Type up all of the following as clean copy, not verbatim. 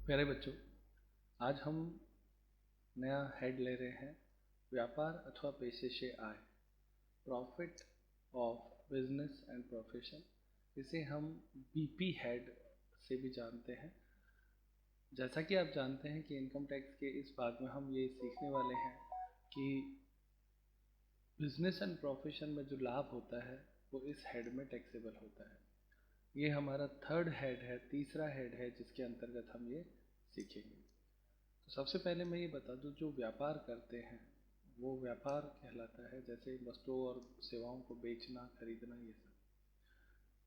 प्यारे बच्चों, आज हम नया हेड ले रहे हैं, व्यापार अथवा पेशे से आय, profit of business and profession. इसे हम बीपी हेड से भी जानते हैं। जैसा कि आप जानते हैं कि इनकम टैक्स के इस भाग में हम ये सीखने वाले हैं कि बिजनेस एंड प्रोफेशन में जो लाभ होता है वो इस हेड में टैक्सेबल होता है। ये हमारा थर्ड हेड है, तीसरा हेड है जिसके अंतर्गत हम ये सीखेंगे। तो सबसे पहले मैं ये बता दूं, जो व्यापार करते हैं वो व्यापार कहलाता है, जैसे वस्तुओं और सेवाओं को बेचना, खरीदना, ये सब।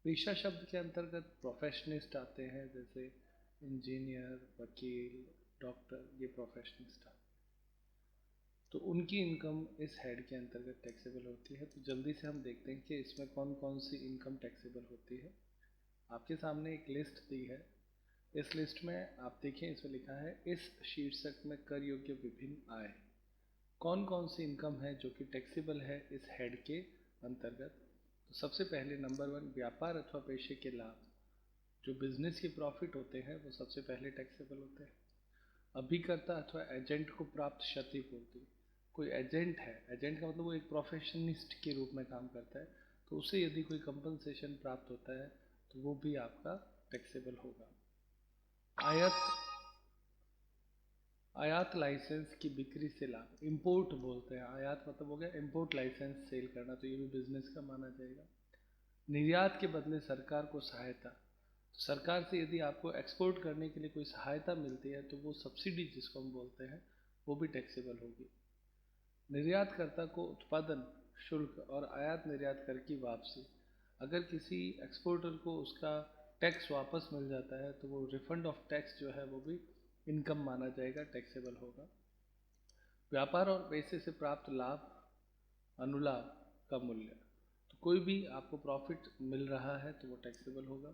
पेशा शब्द के अंतर्गत प्रोफेशनिस्ट आते हैं, जैसे इंजीनियर, वकील, डॉक्टर, ये प्रोफेशनिस्ट आते हैं। तो उनकी इनकम इस हेड के अंतर्गत टैक्सेबल होती है। तो जल्दी से हम देखते हैं कि इसमें कौन कौन सी इनकम टैक्सेबल होती है। आपके सामने एक लिस्ट दी है। इस लिस्ट में आप देखिए, इसमें लिखा है इस शीर्षक में कर योग्य विभिन्न आय। कौन कौन सी इनकम है जो कि टैक्सेबल है इस हेड के अंतर्गत। तो सबसे पहले नंबर 1, व्यापार अथवा पेशे के लाभ। जो बिजनेस के प्रॉफिट होते हैं वो सबसे पहले टैक्सेबल होते हैं। अभिकर्ता अथवा एजेंट को प्राप्त क्षतिपूर्ति। कोई एजेंट है, एजेंट का मतलब वो एक प्रोफेशनिस्ट के रूप में काम करता है, तो उसे यदि कोई कंपनसेशन प्राप्त होता है तो वो भी आपका टैक्सेबल होगा। आयात लाइसेंस की बिक्री से लाभ, इंपोर्ट बोलते हैं, आयात मतलब हो गया इंपोर्ट लाइसेंस सेल करना, तो ये भी बिजनेस का माना जाएगा। निर्यात के बदले सरकार को सहायता, तो सरकार से यदि आपको एक्सपोर्ट करने के लिए कोई सहायता मिलती है तो वो सब्सिडी जिसको हम बोलते हैं वो भी टैक्सेबल होगी। निर्यातकर्ता को उत्पादन शुल्क और आयात निर्यात कर की वापसी, अगर किसी एक्सपोर्टर को उसका टैक्स वापस मिल जाता है तो वो रिफंड ऑफ टैक्स जो है वो भी इनकम माना जाएगा, टैक्सेबल होगा। व्यापार और पैसे से प्राप्त लाभ, अनुलाभ का मूल्य, तो कोई भी आपको प्रॉफिट मिल रहा है तो वो टैक्सेबल होगा।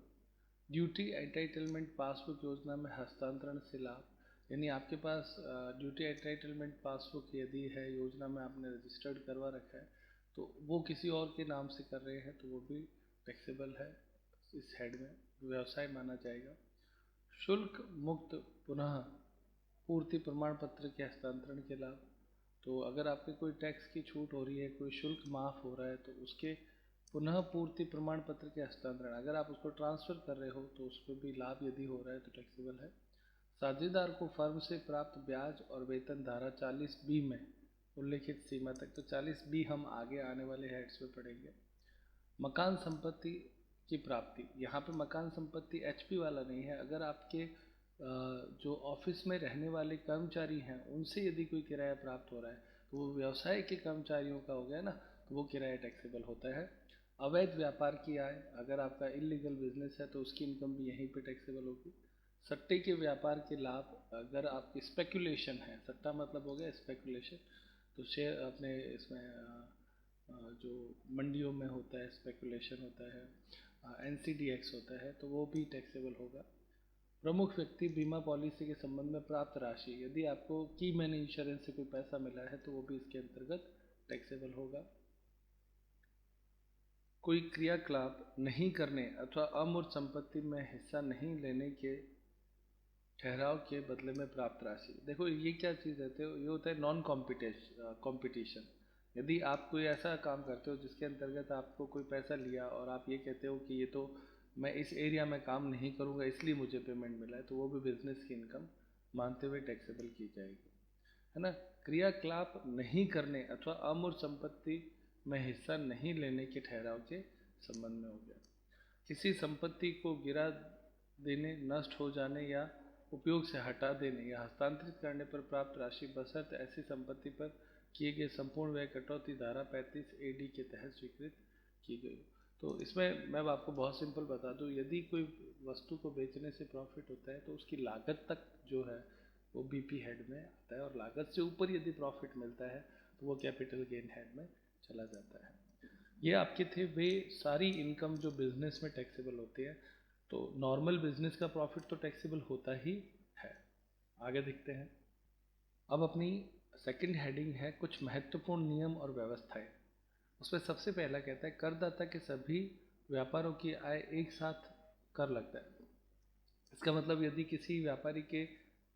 ड्यूटी एंटाइटलमेंट पासबुक योजना में हस्तांतरण से लाभ, यानी आपके पास ड्यूटी एंटाइटलमेंट पासबुक यदि है, योजना में आपने रजिस्टर्ड करवा रखा है, तो वो किसी और के नाम से कर रहे हैं तो वो भी टैक्सेबल है, इस हेड में व्यवसाय माना जाएगा। शुल्क मुक्त पुनः पूर्ति प्रमाण पत्र के हस्तांतरण के लाभ, तो अगर आपके कोई टैक्स की छूट हो रही है, कोई शुल्क माफ़ हो रहा है, तो उसके पुनः पूर्ति प्रमाण पत्र के हस्तांतरण, अगर आप उसको ट्रांसफ़र कर रहे हो तो उस पर भी लाभ यदि हो रहा है तो टैक्सेबल है। साझेदार को फर्म से प्राप्त ब्याज और वेतन धारा 40B में उल्लिखित सीमा तक, तो 40B हम आगे आने वाले हेड्स में पढ़ेंगे। मकान संपत्ति की प्राप्ति, यहाँ पे मकान संपत्ति एचपी वाला नहीं है, अगर आपके जो ऑफिस में रहने वाले कर्मचारी हैं उनसे यदि कोई किराया प्राप्त हो रहा है तो वो व्यवसाय के कर्मचारियों का हो गया ना, तो वो किराया टैक्सेबल होता है। अवैध व्यापार की आय, अगर आपका इलीगल बिजनेस है तो उसकी इनकम भी यहीं पे टैक्सेबल होगी। सट्टे के व्यापार के लाभ, अगर आपकी स्पेकुलेशन है, सट्टा मतलब हो गया स्पेकुलेशन, तो शेयर अपने इसमें जो मंडियों में होता है स्पेकुलेशन होता है, NCDX होता है, तो वो भी टैक्सेबल होगा। प्रमुख व्यक्ति बीमा पॉलिसी के संबंध में प्राप्त राशि, यदि आपको की मैन इंश्योरेंस से कोई पैसा मिला है तो वो भी इसके अंतर्गत टैक्सेबल होगा। कोई क्रियाकलाप नहीं करने अथवा अमूर्त संपत्ति में हिस्सा नहीं लेने के ठहराव के बदले में प्राप्त राशि, देखो ये क्या चीज़ रहती है, ये होता है नॉन कॉम्पिटिशन। यदि आप कोई ऐसा काम करते हो जिसके अंतर्गत आपको कोई पैसा लिया और आप ये कहते हो कि ये तो मैं इस एरिया में काम नहीं करूँगा इसलिए मुझे पेमेंट मिला है, तो वो भी बिजनेस की इनकम मानते हुए टैक्सेबल की जाएगी, है ना। क्रियाकलाप नहीं करने अथवा अमूर्त संपत्ति में हिस्सा नहीं लेने के ठहराव के संबंध में हो गया। किसी संपत्ति को गिरा देने, नष्ट हो जाने या उपयोग से हटा देने या हस्तांतरित करने पर प्राप्त राशि बशर्ते ऐसी संपत्ति पर किए गए संपूर्ण व्यय कटौती धारा 35AD के तहत स्वीकृत की गई। तो इसमें मैं आपको बहुत सिंपल बता दूं, यदि कोई वस्तु को बेचने से प्रॉफिट होता है तो उसकी लागत तक जो है वो बीपी हेड में आता है, और लागत से ऊपर यदि प्रॉफिट मिलता है तो वो कैपिटल गेन हेड में चला जाता है। ये आपके थे वे सारी इनकम जो बिजनेस में टैक्सेबल होती है। तो नॉर्मल बिजनेस का प्रॉफिट तो टैक्सेबल होता ही है। आगे देखते हैं। अब अपनी सेकंड हेडिंग है कुछ महत्वपूर्ण नियम और व्यवस्थाएं। उसमें सबसे पहला कहता है करदाता के सभी व्यापारों की आय एक साथ कर लगता है। इसका मतलब यदि किसी व्यापारी के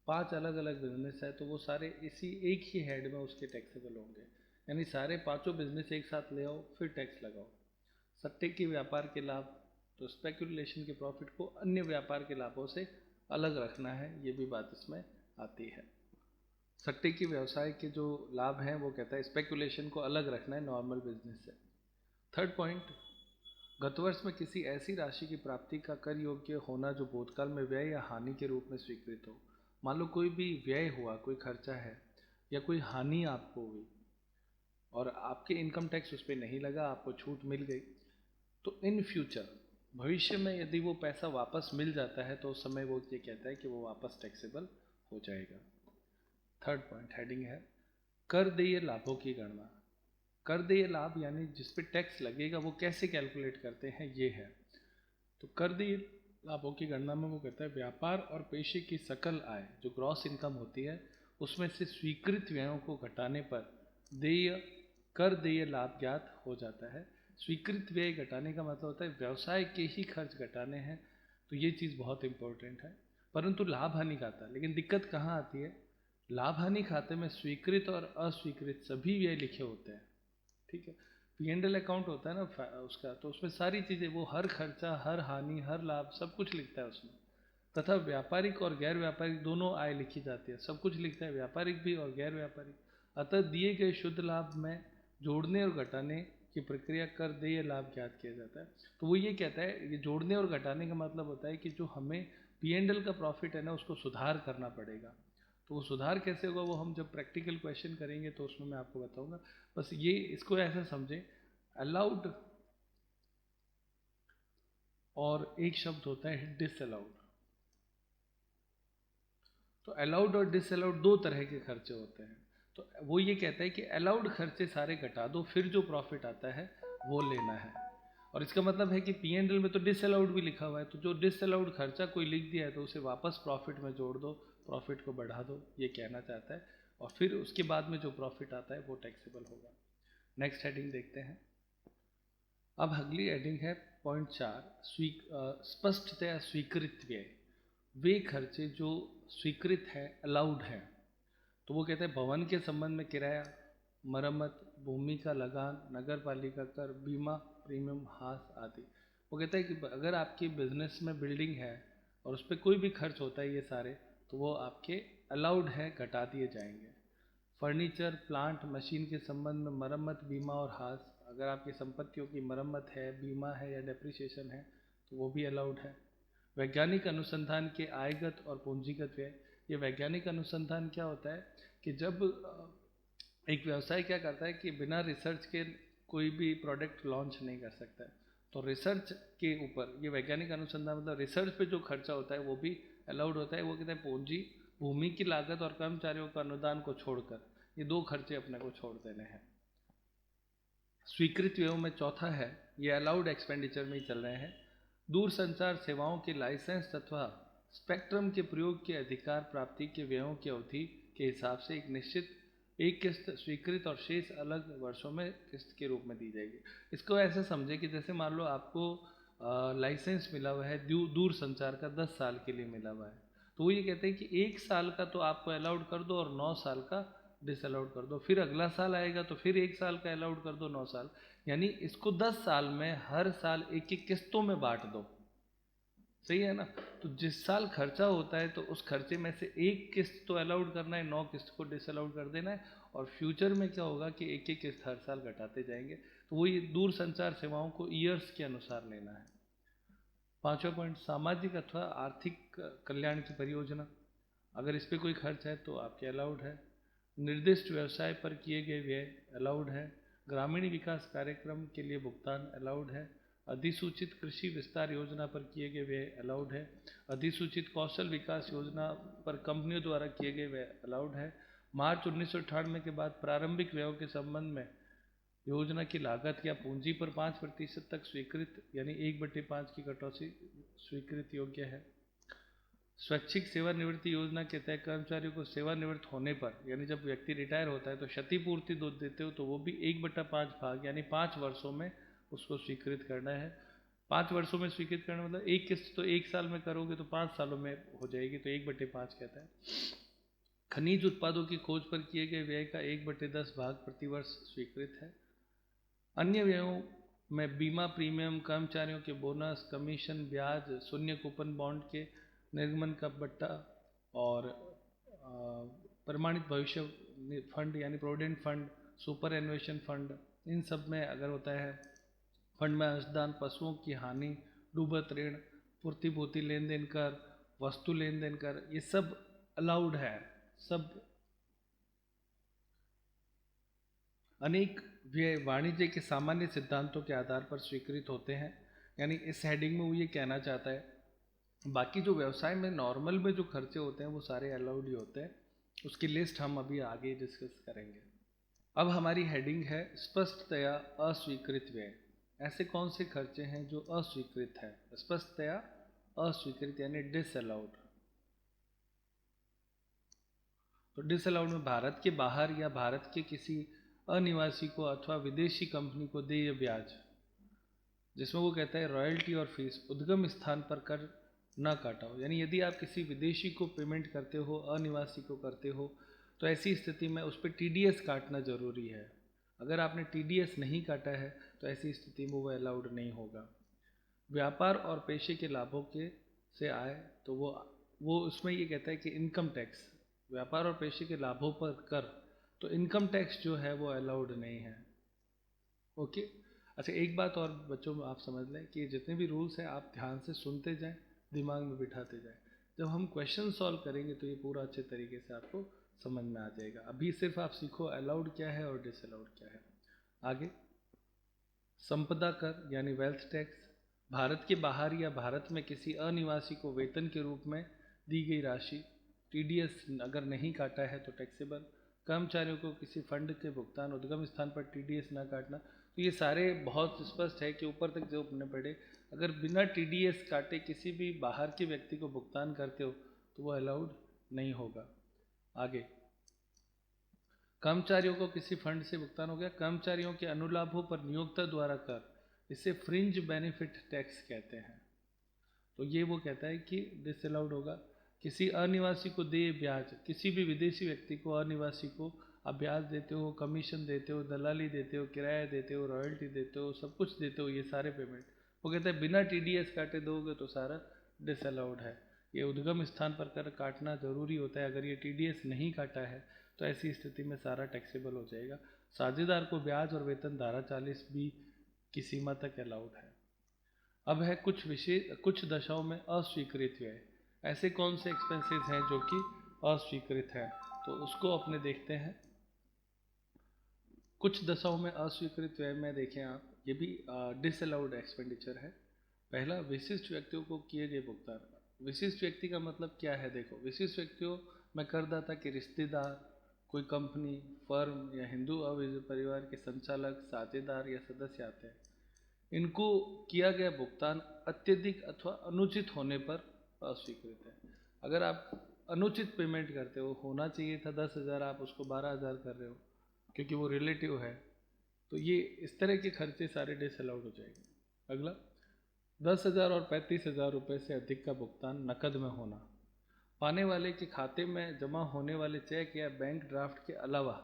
5 अलग अलग बिजनेस है तो वो सारे इसी एक ही हेड में उसके टैक्सेबल होंगे, यानी सारे पांचों बिजनेस एक साथ ले आओ फिर टैक्स लगाओ। सट्टे के व्यापार के लाभ, तो स्पेकुलेशन के प्रॉफिट को अन्य व्यापार के लाभों से अलग रखना है, ये भी बात इसमें आती है। सट्टे के व्यवसाय के जो लाभ हैं वो कहता है स्पेकुलेशन को अलग रखना है नॉर्मल बिजनेस से। थर्ड पॉइंट, गत वर्ष में किसी ऐसी राशि की प्राप्ति का कर योग्य होना जो भूतकाल में व्यय या हानि के रूप में स्वीकृत हो। मान लो कोई भी व्यय हुआ, कोई खर्चा है या कोई हानि आपको हुई और आपके इनकम टैक्स उस पर नहीं लगा, आपको छूट मिल गई, तो इन फ्यूचर भविष्य में यदि वो पैसा वापस मिल जाता है तो उस समय वो ये कहता है कि वो वापस टैक्सेबल हो जाएगा। थर्ड पॉइंट हेडिंग है कर देय लाभों की गणना। कर देय लाभ यानी जिस पे टैक्स लगेगा वो कैसे कैलकुलेट करते हैं, ये है। तो कर देय लाभों की गणना में वो कहता है व्यापार और पेशे की सकल आय जो ग्रॉस इनकम होती है उसमें से स्वीकृत व्ययों को घटाने पर देय कर देय लाभ ज्ञात हो जाता है। स्वीकृत व्यय घटाने का मतलब होता है व्यवसाय के ही खर्च घटाने हैं, तो ये चीज़ बहुत इंपॉर्टेंट है। परंतु लाभ हानि खाता, लेकिन दिक्कत कहाँ आती है, लाभ हानि खाते में स्वीकृत और अस्वीकृत सभी व्यय लिखे होते हैं, ठीक है। P&L अकाउंट होता है ना उसका, तो उसमें सारी चीज़ें, वो हर खर्चा, हर हानि, हर लाभ सब कुछ लिखता है उसमें। तथा व्यापारिक और गैर व्यापारिक दोनों आय लिखी जाती है, सब कुछ लिखता है, व्यापारिक भी और गैर व्यापारिक। अतः दिए गए शुद्ध लाभ में जोड़ने और घटाने की प्रक्रिया कर देय लाभ ज्ञात किया जाता है। तो वो ये कहता है, ये जोड़ने और घटाने का मतलब होता है कि जो हमें P&L का प्रॉफिट है ना उसको सुधार करना पड़ेगा। तो वो सुधार कैसे होगा वो हम जब प्रैक्टिकल क्वेश्चन करेंगे तो उसमें मैं आपको बताऊंगा। बस ये इसको ऐसा समझें, अलाउड और एक शब्द होता है डिसअलाउड। तो अलाउड और डिसअलाउड दो तरह के खर्चे होते हैं। तो वो ये कहता है कि अलाउड खर्चे सारे घटा दो, फिर जो प्रॉफिट आता है वो लेना है। और इसका मतलब है कि P&L में तो डिसअलाउड भी लिखा हुआ है, तो जो डिसअलाउड खर्चा कोई लिख दिया है तो उसे वापस प्रॉफिट में जोड़ दो, प्रॉफिट को बढ़ा दो, ये कहना चाहता है। और फिर उसके बाद में जो प्रॉफिट आता है वो टैक्सेबल होगा। नेक्स्ट हेडिंग देखते हैं। अब अगली हेडिंग है पॉइंट 4, स्पष्टतया स्वीकृत व्यय, वे खर्चे जो स्वीकृत है, अलाउड है। तो वो कहते हैं भवन के संबंध में किराया, मरम्मत, भूमि का लगान, नगर पालिका कर, बीमा प्रीमियम, हास आदि। वो कहता है कि अगर आपकी बिजनेस में बिल्डिंग है और उस पर कोई भी खर्च होता है ये सारे, तो वो आपके अलाउड है, घटा दिए जाएंगे। फर्नीचर, प्लांट, मशीन के संबंध में मरम्मत, बीमा और हास, अगर आपकी संपत्तियों की मरम्मत है, बीमा है या डेप्रिसिएशन है तो वो भी अलाउड है। वैज्ञानिक अनुसंधान के आयगत और पूंजीगत व्यय, ये वैज्ञानिक अनुसंधान क्या होता है कि जब एक व्यवसाय क्या करता है कि बिना रिसर्च के कोई भी प्रोडक्ट लॉन्च नहीं कर सकता है, तो रिसर्च के ऊपर ये वैज्ञानिक अनुसंधान मतलब रिसर्च पे जो खर्चा होता है वो भी अलाउड होता है। वो कहते हैं पूंजी, भूमि की लागत और कर्मचारियों का अनुदान को छोड़कर ये दो खर्चे अपने को छोड़ देने हैं। स्वीकृत व्ययों में चौथा है, ये अलाउड एक्सपेंडिचर में ही चल रहे हैं, दूर संचार सेवाओं के लाइसेंस तथा स्पेक्ट्रम के प्रयोग के अधिकार प्राप्ति के व्ययों की अवधि के हिसाब से एक किस्त स्वीकृत और शेष अलग वर्षों में किस्त के रूप में दी जाएगी। इसको ऐसे समझे कि जैसे मान लो आपको लाइसेंस मिला हुआ है दूर संचार का 10 साल के लिए मिला हुआ है, तो वो ये कहते हैं कि 1 साल का तो आपको अलाउड कर दो और 9 साल का डिसअलाउड कर दो, फिर अगला साल आएगा तो फिर 1 साल का अलाउड कर दो 9 साल, यानी इसको 10 साल में हर साल एक एक किस्तों में बांट दो। सही है ना। तो जिस साल खर्चा होता है तो उस खर्चे में से एक किस्त तो अलाउड करना है, 9 किस्त को डिसअलाउड कर देना है, और फ्यूचर में क्या होगा कि एक एक किस्त हर साल घटाते जाएंगे। तो वो ये दूर संचार सेवाओं को ईयर्स के अनुसार लेना है। पांचवा पॉइंट, सामाजिक अथवा आर्थिक कल्याण की परियोजना, अगर इस पर कोई खर्च है तो आपके अलाउड है। निर्दिष्ट व्यवसाय पर किए गए व्यय अलाउड है। ग्रामीण विकास कार्यक्रम के लिए भुगतान अलाउड है। अधिसूचित कृषि विस्तार योजना पर किए गए व्यय अलाउड है। अधिसूचित कौशल विकास योजना पर कंपनियों द्वारा किए गए व्यय अलाउड है। मार्च 1998 के बाद प्रारंभिक व्ययों के संबंध में योजना की लागत या पूंजी पर 5% तक स्वीकृत यानी 1/5 की कटौती स्वीकृत योग्य है। स्वैच्छिक सेवानिवृत्ति योजना के तहत कर्मचारियों को सेवानिवृत्त होने पर यानी जब व्यक्ति रिटायर होता है तो क्षतिपूर्ति देते हो, तो वो भी 1/5 भाग यानी 5 वर्षों में उसको स्वीकृत करना है। 5 वर्षों में स्वीकृत करना मतलब एक किस्त तो 1 साल में करोगे तो 5 सालों में हो जाएगी, तो 1/5 कहता है। खनिज उत्पादों की खोज पर किए गए व्यय का 1/10 भाग प्रतिवर्ष स्वीकृत है। अन्य व्ययों में बीमा प्रीमियम, कर्मचारियों के बोनस, कमीशन, ब्याज, शून्य कूपन बॉन्ड के निर्गमन का बट्टा और प्रमाणित भविष्य फंड यानी प्रोविडेंट फंड, सुपर एन्युएशन फंड, इन सब में अगर होता है फंड में अंशदान, पशुओं की हानि, डूबत ऋण, प्रतिभूति लेन देन कर, वस्तु लेन देन कर, ये सब अलाउड है। सब अनेक व्यय वाणिज्य के सामान्य सिद्धांतों के आधार पर स्वीकृत होते हैं। यानी इस हेडिंग में वो ये कहना चाहता है बाकी जो व्यवसाय में नॉर्मल में जो खर्चे होते हैं वो सारे अलाउड ही होते हैं। उसकी लिस्ट हम अभी आगे डिस्कस करेंगे। अब हमारी हेडिंग है स्पष्टतया अस्वीकृत व्यय। ऐसे कौन से खर्चे हैं जो अस्वीकृत है? स्पष्टतया अस्वीकृत यानी डिसअलाउड। तो डिसअलाउड में भारत के बाहर या भारत के किसी अनिवासी को अथवा विदेशी कंपनी को देय ब्याज, जिसमें वो कहता है रॉयल्टी और फीस उद्गम स्थान पर कर न काटा हो। यानी यदि आप किसी विदेशी को पेमेंट करते हो, अनिवासी को करते हो, तो ऐसी स्थिति में उस पर TDS काटना जरूरी है। अगर आपने TDS नहीं काटा है तो ऐसी स्थिति में वो अलाउड नहीं होगा। व्यापार और पेशे के लाभों के से आए तो वो उसमें ये कहता है कि इनकम टैक्स, व्यापार और पेशे के लाभों पर कर, तो इनकम टैक्स जो है वो अलाउड नहीं है। ओके। अच्छा, एक बात और बच्चों में आप समझ लें कि जितने भी रूल्स हैं आप ध्यान से सुनते जाएं, दिमाग में बिठाते जाएं। जब हम क्वेश्चन सॉल्व करेंगे तो ये पूरा अच्छे तरीके से आपको समझ में आ जाएगा। अभी सिर्फ आप सीखो अलाउड क्या है और डिसअलाउड क्या है। आगे, संपदा कर यानी वेल्थ टैक्स, भारत के बाहर या भारत में किसी अनिवासी को वेतन के रूप में दी गई राशि, TDS अगर नहीं काटा है तो टैक्सेबल। कर्मचारियों को किसी फंड के भुगतान, उद्गम स्थान पर TDS ना काटना। तो ये सारे बहुत स्पष्ट है कि ऊपर तक जो अपने पढ़े, अगर बिना TDS काटे किसी भी बाहर के व्यक्ति को भुगतान करते हो तो वो अलाउड नहीं होगा। आगे, कर्मचारियों को किसी फंड से भुगतान हो गया, कर्मचारियों के अनुलाभों पर नियोक्ता द्वारा कर, इसे फ्रिंज बेनिफिट टैक्स कहते हैं। तो ये वो कहता है कि डिसअलाउड होगा। किसी अनिवासी को दे ब्याज, किसी भी विदेशी व्यक्ति को, अनिवासी को आप ब्याज देते हो, कमीशन देते हो, दलाली देते हो, किराया देते हो, रॉयल्टी देते हो, सब कुछ देते हो, ये सारे पेमेंट वो कहते हैं बिना TDS काटे दोगे तो सारा डिसअलाउड है। ये उद्गम स्थान पर कर काटना जरूरी होता है। अगर ये TDS नहीं काटा है तो ऐसी स्थिति में सारा टैक्सेबल हो जाएगा। साझेदार को ब्याज और वेतन धारा 40B की सीमा तक अलाउड है। अब है कुछ दशाओं में अस्वीकृत व्यय। ऐसे कौन से एक्सपेंसेस हैं जो कि अस्वीकृत हैं, तो उसको अपने देखते हैं। कुछ दशाओं में अस्वीकृत व्यय में देखें आप, ये भी डिसअलाउड एक्सपेंडिचर है। पहला, विशिष्ट व्यक्तियों को किए गए भुगतान। विशिष्ट व्यक्ति का मतलब क्या है? देखो, विशिष्ट व्यक्तियों में करदाता के रिश्तेदार, कोई कंपनी, फर्म या हिंदू अविभक्त परिवार के संचालक, साझेदार या सदस्य आते हैं। इनको किया गया भुगतान अत्यधिक अथवा अनुचित होने पर अस्वीकृत है। अगर आप अनुचित पेमेंट करते हो, होना चाहिए था 10,000, आप उसको 12,000 कर रहे हो क्योंकि वो रिलेटिव है, तो ये इस तरह के खर्चे सारे डिसअलाउड हो जाएंगे। अगला, 10,000 और 35,000 रुपये से अधिक का भुगतान नकद में होना। पाने वाले के खाते में जमा होने वाले चेक या बैंक ड्राफ्ट के अलावा,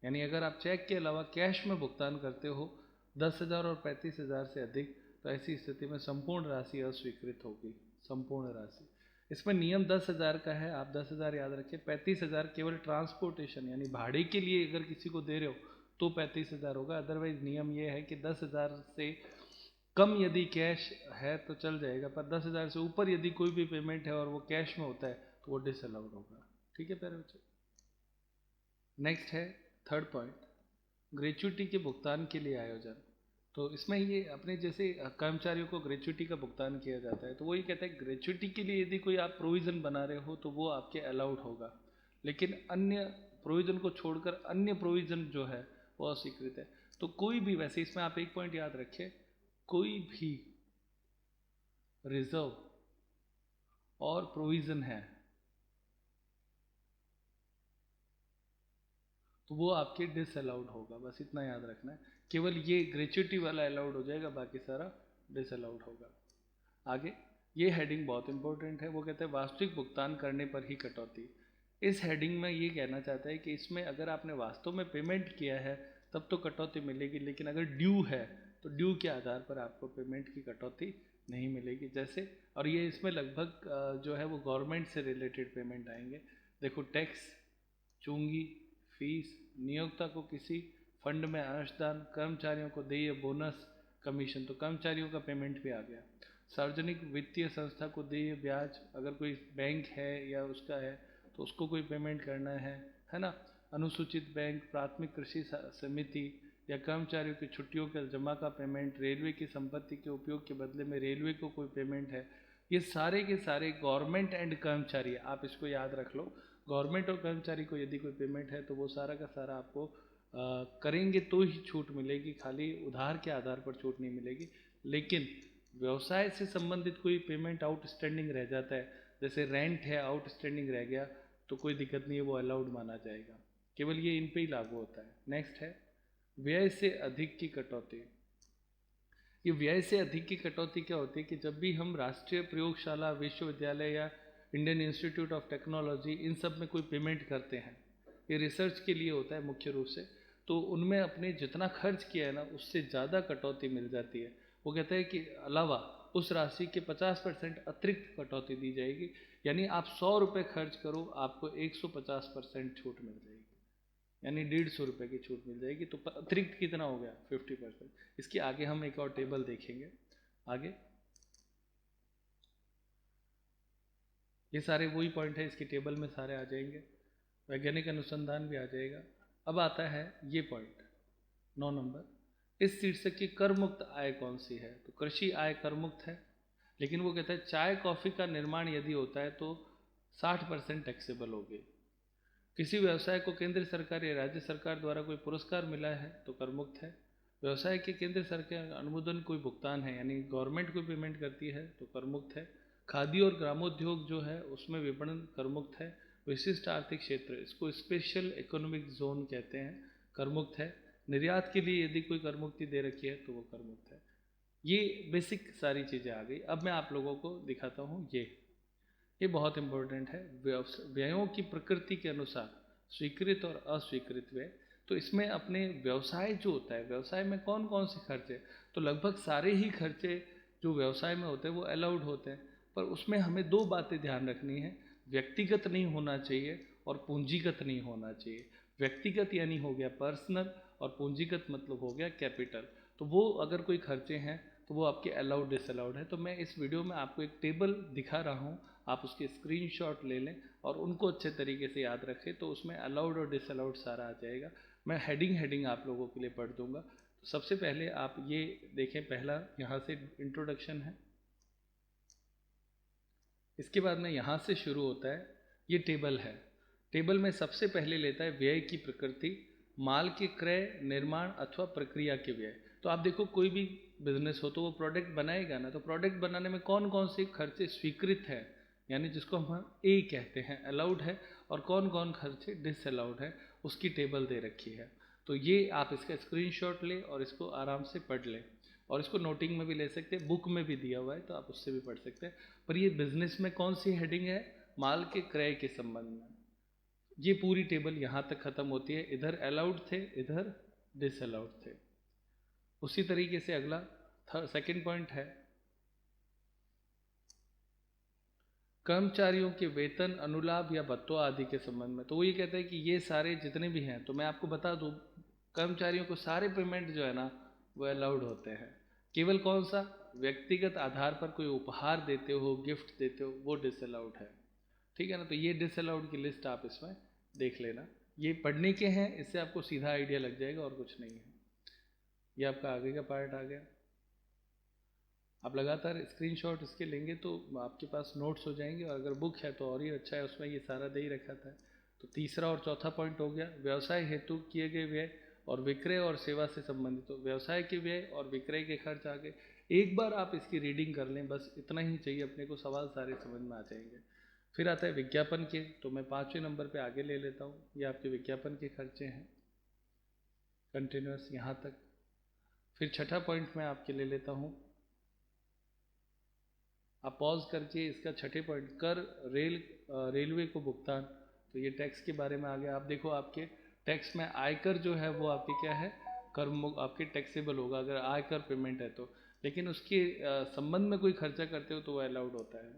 यानी अगर आप चेक के अलावा कैश में भुगतान करते हो 10,000 और 35,000 से अधिक, तो ऐसी स्थिति में संपूर्ण राशि अस्वीकृत होगी। संपूर्ण राशि, इसमें नियम 10,000 का है, आप 10,000 याद रखें। 35,000 केवल ट्रांसपोर्टेशन यानी भाड़े के लिए अगर किसी को दे रहे हो तो 35,000 होगा। अदरवाइज नियम ये है कि 10,000 से कम यदि कैश है तो चल जाएगा, पर 10,000 से ऊपर यदि कोई भी पेमेंट है और वो कैश में होता है तो वो डिसअलाउड होगा। ठीक है प्यारे बच्चों। नेक्स्ट है थर्ड पॉइंट, ग्रेच्युटी के भुगतान के लिए आयोजन। तो इसमें ये अपने जैसे कर्मचारियों को ग्रेच्युटी का भुगतान किया जाता है, तो वही कहता है ग्रेच्युटी के लिए यदि कोई आप प्रोविज़न बना रहे हो तो वो आपके अलाउड होगा, लेकिन अन्य प्रोविज़न को छोड़कर अन्य प्रोविज़न जो है वो अस्वीकृत है। तो कोई भी, वैसे इसमें आप एक पॉइंट याद रखें, कोई भी रिजर्व और प्रोविज़न है तो वो आपके डिसअलाउड होगा, बस इतना याद रखना है। केवल ये ग्रेच्युटी वाला अलाउड हो जाएगा, बाकी सारा डिसअलाउड होगा। आगे ये हेडिंग बहुत इंपॉर्टेंट है, वो कहते हैं वास्तविक भुगतान करने पर ही कटौती। इस हेडिंग में ये कहना चाहता है कि इसमें अगर आपने वास्तव में पेमेंट किया है तब तो कटौती मिलेगी, लेकिन अगर ड्यू है तो ड्यू के आधार पर आपको पेमेंट की कटौती नहीं मिलेगी। जैसे, और ये इसमें लगभग जो है वो गवर्नमेंट से रिलेटेड पेमेंट आएंगे। देखो, टैक्स, चूंगी, फीस, नियोक्ता को किसी फंड में अंशदान, कर्मचारियों को देय बोनस, कमीशन, तो कर्मचारियों का पेमेंट भी आ गया। सार्वजनिक वित्तीय संस्था को देय ब्याज, अगर कोई बैंक है या उसका है तो उसको कोई पेमेंट करना है ना। अनुसूचित बैंक, प्राथमिक कृषि समिति या कर्मचारियों की छुट्टियों के जमा का पेमेंट, रेलवे की संपत्ति के उपयोग के बदले में रेलवे को कोई पेमेंट है, ये सारे के सारे गवर्नमेंट एंड कर्मचारी, आप इसको याद रख लो, गवर्नमेंट और कर्मचारी को यदि कोई पेमेंट है तो वो सारा का सारा आपको करेंगे तो ही छूट मिलेगी, खाली उधार के आधार पर छूट नहीं मिलेगी। लेकिन व्यवसाय से संबंधित कोई पेमेंट आउटस्टैंडिंग रह जाता है, जैसे रेंट है आउटस्टैंडिंग रह गया, तो कोई दिक्कत नहीं है, वो अलाउड माना जाएगा, केवल ये इन पे ही लागू होता है। नेक्स्ट है व्यय से अधिक की कटौती। ये व्यय से अधिक की कटौती क्या होती है कि जब भी हम राष्ट्रीय प्रयोगशाला, विश्वविद्यालय या इंडियन इंस्टीट्यूट ऑफ टेक्नोलॉजी, इन सब में कोई पेमेंट करते हैं, ये रिसर्च के लिए होता है मुख्य रूप से, तो उनमें अपने जितना खर्च किया है ना उससे ज़्यादा कटौती मिल जाती है। वो कहते हैं कि अलावा उस राशि के 50% अतिरिक्त कटौती दी जाएगी, यानी आप 100 रुपये खर्च करो, आपको 150% छूट मिल जाएगी, यानी 150 रुपये की छूट मिल जाएगी। तो अतिरिक्त कितना हो गया? 50%। इसके आगे हम एक और टेबल देखेंगे। आगे ये सारे वही पॉइंट है, इसकी टेबल में सारे आ जाएंगे, वैज्ञानिक अनुसंधान भी आ जाएगा। अब आता है ये पॉइंट 9 नंबर, इस शीर्षक की कर मुक्त आय कौन सी है? तो कृषि आय कर मुक्त है, लेकिन वो कहता है चाय कॉफ़ी का निर्माण यदि होता है तो 60% टैक्सेबल होगी। किसी व्यवसाय को केंद्र सरकार या राज्य सरकार द्वारा कोई पुरस्कार मिला है तो कर मुक्त है। व्यवसाय के केंद्र सरकार अनुमोदन कोई भुगतान है, यानी गवर्नमेंट कोई पेमेंट करती है तो कर मुक्त है। खादी और ग्रामोद्योग जो है उसमें विपणन कर मुक्त है। विशिष्ट आर्थिक क्षेत्र, इसको स्पेशल इकोनॉमिक जोन कहते हैं, कर मुक्त है। निर्यात के लिए यदि कोई कर मुक्ति दे रखी है तो वो कर मुक्त है। ये बेसिक सारी चीज़ें आ गई। अब मैं आप लोगों को दिखाता हूँ ये बहुत इंपॉर्टेंट है, व्ययों की प्रकृति के अनुसार स्वीकृत और अस्वीकृत व्यय। तो इसमें अपने व्यवसाय जो होता है, व्यवसाय में कौन कौन से खर्चे, तो लगभग सारे ही खर्चे जो व्यवसाय में होते हैं वो अलाउड होते हैं, पर उसमें हमें दो बातें ध्यान रखनी है, व्यक्तिगत नहीं होना चाहिए और पूंजीगत नहीं होना चाहिए। व्यक्तिगत यानी हो गया पर्सनल, और पूंजीगत मतलब हो गया कैपिटल। तो वो अगर कोई खर्चे हैं तो वो आपके अलाउड डिसअलाउड है। तो मैं इस वीडियो में आपको एक टेबल दिखा रहा हूँ, आप उसके स्क्रीनशॉट ले लें और उनको अच्छे तरीके से याद रखें, तो उसमें अलाउड और डिसअलाउड सारा आ जाएगा। मैं हेडिंग आप लोगों के लिए पढ़ दूंगा। तो सबसे पहले आप ये देखें, पहला यहाँ से इंट्रोडक्शन है, इसके बाद में यहाँ से शुरू होता है, ये टेबल है। टेबल में सबसे पहले लेता है व्यय की प्रकृति, माल के क्रय, निर्माण अथवा प्रक्रिया के व्यय। तो आप देखो, कोई भी बिजनेस हो तो वो प्रोडक्ट बनाएगा ना, तो प्रोडक्ट बनाने में कौन कौन से खर्चे स्वीकृत है, यानी जिसको हम ए कहते हैं अलाउड है, और कौन कौन खर्चे डिसअलाउड है, उसकी टेबल दे रखी है। तो ये आप इसका स्क्रीनशॉट लें और इसको आराम से पढ़ लें, और इसको नोटिंग में भी ले सकते हैं, बुक में भी दिया हुआ है तो आप उससे भी पढ़ सकते हैं। पर ये बिजनेस में कौन सी हेडिंग है? माल के क्रय के संबंध में। ये पूरी टेबल यहाँ तक खत्म होती है, इधर अलाउड थे, इधर डिसअलाउड थे। उसी तरीके से अगला सेकंड पॉइंट है कर्मचारियों के वेतन, अनुलाभ या भत्तों आदि के संबंध में। तो वो ये कहते हैं कि ये सारे जितने भी हैं, तो मैं आपको बता दूं, कर्मचारियों को सारे पेमेंट जो है ना वो अलाउड होते हैं, केवल कौन सा? व्यक्तिगत आधार पर कोई उपहार देते हो, गिफ्ट देते हो, वो डिसअलाउड है, ठीक है ना। तो ये डिसअलाउड की लिस्ट आप इसमें देख लेना, ये पढ़ने के हैं, इससे आपको सीधा आइडिया लग जाएगा और कुछ नहीं है। ये आपका आगे का पार्ट आ गया। आप लगातार स्क्रीनशॉट इसके लेंगे तो आपके पास नोट्स हो जाएंगे, और अगर बुक है तो और ही अच्छा है, उसमें ये सारा दे ही रखा था। तो तीसरा और चौथा पॉइंट हो गया व्यवसाय हेतु किए गए व्यय और विक्रय और सेवा से संबंधित। तो व्यवसाय के व्यय और विक्रय के खर्च आ गए। एक बार आप इसकी रीडिंग कर लें, बस इतना ही चाहिए अपने को, सवाल सारे समझ में आ जाएंगे। फिर आता है विज्ञापन के, तो मैं 5वें नंबर पे आगे ले लेता हूँ, ये आपके विज्ञापन के खर्चे हैं कंटिन्यूस यहाँ तक। फिर छठा पॉइंट मैं आपके ले लेता हूँ आप पॉज करके इसका छठे पॉइंट कर रेलवे को भुगतान, तो ये टैक्स के बारे में आ गया। आप देखो आपके टैक्स में आयकर जो है वो आपके क्या है, कर आपके टैक्सेबल होगा अगर आयकर पेमेंट है तो, लेकिन उसके संबंध में कोई खर्चा करते हो तो वो अलाउड होता है।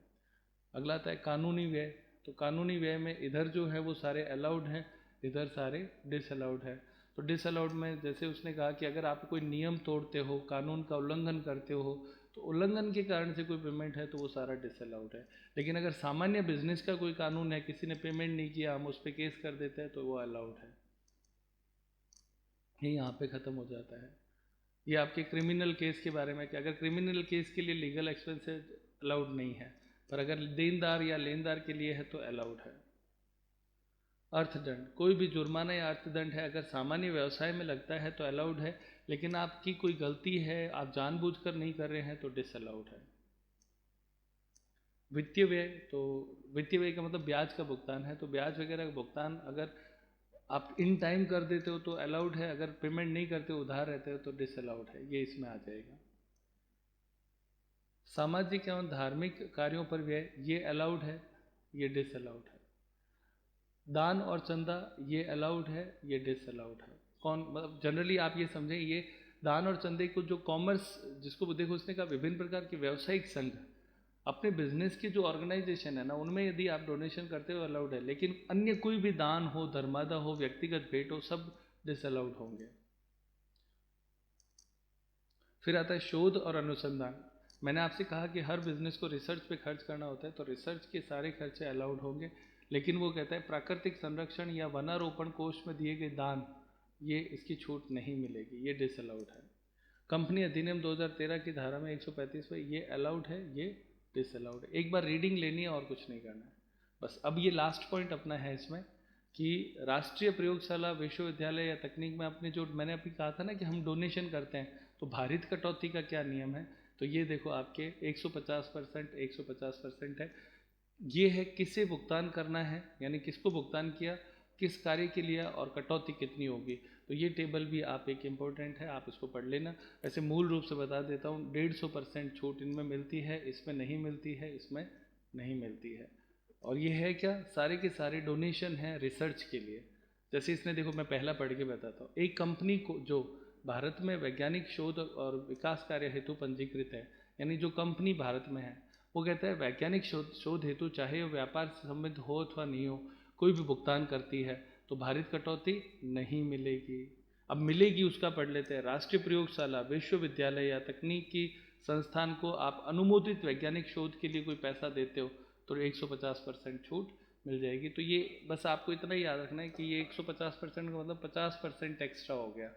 अगला आता है कानूनी व्यय, तो कानूनी व्यय में इधर जो है वो सारे अलाउड हैं, इधर सारे डिसअलाउड है। तो डिसअलाउड में जैसे उसने कहा कि अगर आप कोई नियम तोड़ते हो, कानून का उल्लंघन करते हो, तो उल्लंघन के कारण से कोई पेमेंट है तो वो सारा डिसअलाउड है। लेकिन अगर सामान्य बिजनेस का कोई कानून है, किसी ने पेमेंट नहीं किया, हम उस पर केस कर देते हैं तो वो अलाउड है। ये यहाँ पे ख़त्म हो जाता है। ये आपके क्रिमिनल केस के बारे में कि अगर क्रिमिनल केस के लिए लीगल एक्सपेंसेस अलाउड नहीं है, पर अगर देनदार या लेनदार के लिए है तो अलाउड है। अर्थदंड, कोई भी जुर्माना या अर्थदंड है अगर सामान्य व्यवसाय में लगता है तो अलाउड है, लेकिन आपकी कोई गलती है, आप जानबूझकर नहीं कर रहे हैं तो डिसअलाउड है। वित्तीय व्यय, तो वित्तीय व्यय का मतलब ब्याज का भुगतान है, तो ब्याज वगैरह का भुगतान अगर आप इन टाइम कर देते हो तो अलाउड है, अगर पेमेंट नहीं करते हो, उधार रहते हो तो डिसअलाउड है, ये इसमें आ जाएगा। सामाजिक एवं धार्मिक कार्यों पर व्यय, ये अलाउड है, ये डिसअलाउड है। दान और चंदा, ये अलाउड है, ये डिसअलाउड है। कौन, मतलब जनरली आप ये समझें, ये दान और चंदे को जो कॉमर्स, जिसको देखो उसने कहा विभिन्न प्रकार के व्यावसायिक संघ, अपने बिजनेस की जो ऑर्गेनाइजेशन है ना, उनमें यदि आप डोनेशन करते हो अलाउड है, लेकिन अन्य कोई भी दान हो, धर्मादा हो, व्यक्तिगत भेंट हो, सब डिसअलाउड होंगे। फिर आता है शोध और अनुसंधान। मैंने आपसे कहा कि हर बिजनेस को रिसर्च पे खर्च करना होता है, तो रिसर्च के सारे खर्चे अलाउड होंगे, लेकिन वो कहता है प्राकृतिक संरक्षण या वनारोपण कोष में दिए गए दान, ये इसकी छूट नहीं मिलेगी, ये डिसअलाउड है। कंपनी अधिनियम 2013 की धारा में 135 में ये अलाउड है, ये डिसअलाउड है। एक बार रीडिंग लेनी है और कुछ नहीं करना है बस। अब ये लास्ट पॉइंट अपना है इसमें कि राष्ट्रीय प्रयोगशाला, विश्वविद्यालय या तकनीक में अपने जो मैंने अभी कहा था ना कि हम डोनेशन करते हैं, तो भारित कटौती का क्या नियम है, तो ये देखो आपके 150%, 150% है। ये है किसे भुगतान करना है, यानी किसको भुगतान किया, किस कार्य के लिए, और कटौती कितनी होगी। तो ये टेबल भी आप एक इम्पोर्टेंट है, आप इसको पढ़ लेना। ऐसे मूल रूप से बता देता हूँ, 150% छूट इनमें मिलती है, इसमें नहीं मिलती है, इसमें नहीं मिलती है। और ये है क्या, सारे के सारे डोनेशन हैं रिसर्च के लिए। जैसे इसने देखो, मैं पहला पढ़ के बताता हूँ। एक कंपनी को जो भारत में वैज्ञानिक शोध और विकास कार्य हेतु पंजीकृत है, यानी जो कंपनी भारत में है, वो कहता है वैज्ञानिक शोध हेतु चाहे वो व्यापार से संबंधित हो अथवा नहीं हो, कोई भी भुगतान करती है तो भारित कटौती नहीं मिलेगी। अब मिलेगी उसका पढ़ लेते हैं। राष्ट्रीय प्रयोगशाला, विश्वविद्यालय या तकनीकी संस्थान को आप अनुमोदित वैज्ञानिक शोध के लिए कोई पैसा देते हो तो 150% छूट मिल जाएगी। तो ये बस आपको इतना ही याद रखना है कि ये 150% का मतलब 50% एक्स्ट्रा हो गया,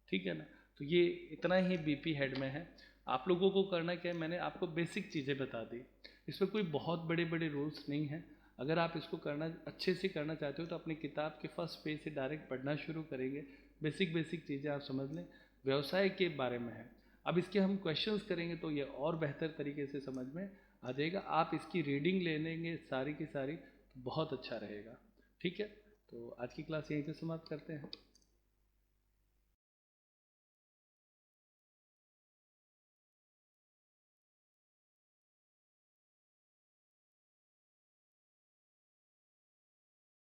ठीक है ना। तो ये इतना ही बीपी हेड में है। आप लोगों को करना क्या है, मैंने आपको बेसिक चीज़ें बता दी, इसमें कोई बहुत बड़े बड़े रूल्स नहीं हैं। अगर आप इसको करना अच्छे से करना चाहते हो तो अपनी किताब के फर्स्ट पेज से डायरेक्ट पढ़ना शुरू करेंगे। बेसिक बेसिक चीज़ें आप समझ लें, व्यवसाय के बारे में है। अब इसके हम क्वेश्चंस करेंगे तो ये और बेहतर तरीके से समझ में आ जाएगा। आप इसकी रीडिंग ले लेंगे सारी की सारी तो बहुत अच्छा रहेगा, ठीक है। तो आज की क्लास यहीं पे समाप्त करते हैं।